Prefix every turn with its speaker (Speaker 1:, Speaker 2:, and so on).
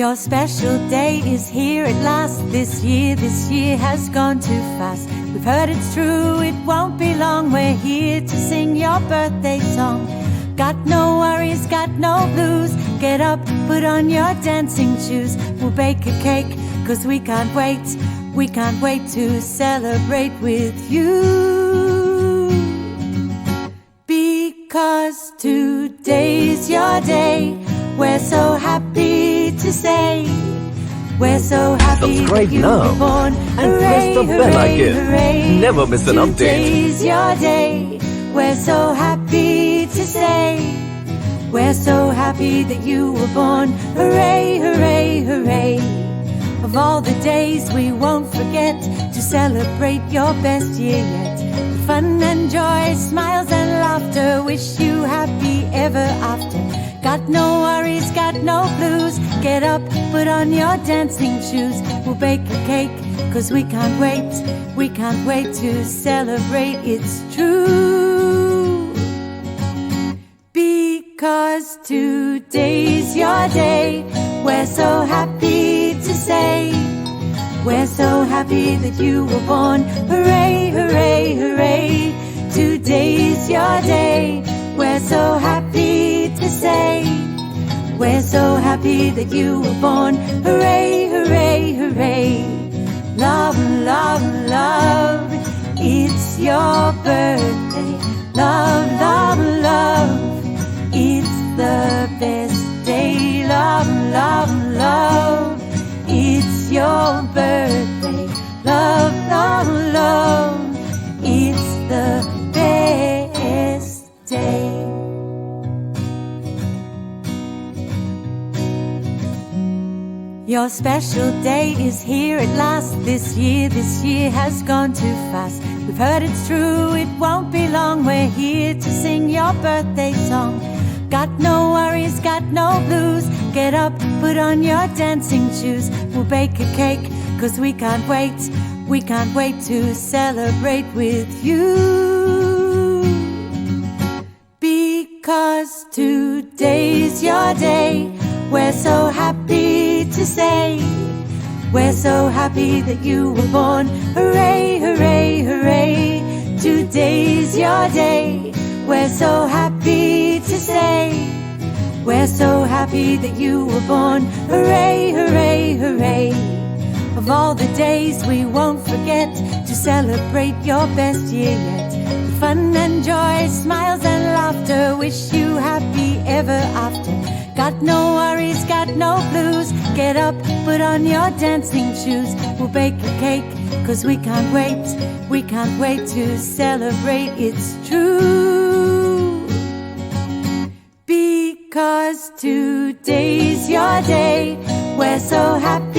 Speaker 1: Your special day is here at last. This year has gone too fast. We've heard it's true, it won't be long. We're here to sing your birthday song. Got no worries, got no blues. Get up, put on your dancing shoes. We'll bake a cake, 'cause we can't wait. We can't wait to celebrate with you. Because today's your day. We're so happy to say, we're so happy
Speaker 2: Subscribe
Speaker 1: that you
Speaker 2: now
Speaker 1: were born.
Speaker 2: and press the bell icon. Never miss an update.
Speaker 1: Today's your day. We're so happy to say, we're so happy that you were born. Hooray, hooray, hooray. Of all the days we won't forget to celebrate your best year yet. Fun and joy, smiles and laughter. Wish you happy ever after. Got no worries, got no blues. Get up, put on your dancing shoes. We'll bake a cake, 'cause we can't wait. We can't wait to celebrate, it's true. Because today's your day. We're so happy to say, we're so happy that you were born. Hooray, hooray, hooray. Today's your day. We're so happy to say, we're so happy that you were born. Hooray, hooray, hooray. Love, love, love, it's your birthday. Love, love, love, it's the best day. Love, love, love, it's your birthday. Love, love, love, it's the best day. Your special day is here at last. This year has gone too fast. We've heard it's true, it won't be long. We're here to sing your birthday song. Got no worries, got no blues. Get up, put on your dancing shoes. We'll bake a cake, 'cause we can't wait. We can't wait to celebrate with you. Because today's your day. We're so happy to say, we're so happy that you were born. Hooray, hooray, hooray. Today's your day. We're so happy to say, we're so happy that you were born. Hooray, hooray, hooray. Of all the days we won't forget to celebrate your best year yet. Fun and joy, smiles and laughter. Wish you happy ever after. Got no worries, got no blues. Get up, put on your dancing shoes. We'll bake a cake, 'cause we can't wait. We can't wait to celebrate, it's true. Because today's your day. We're so happy.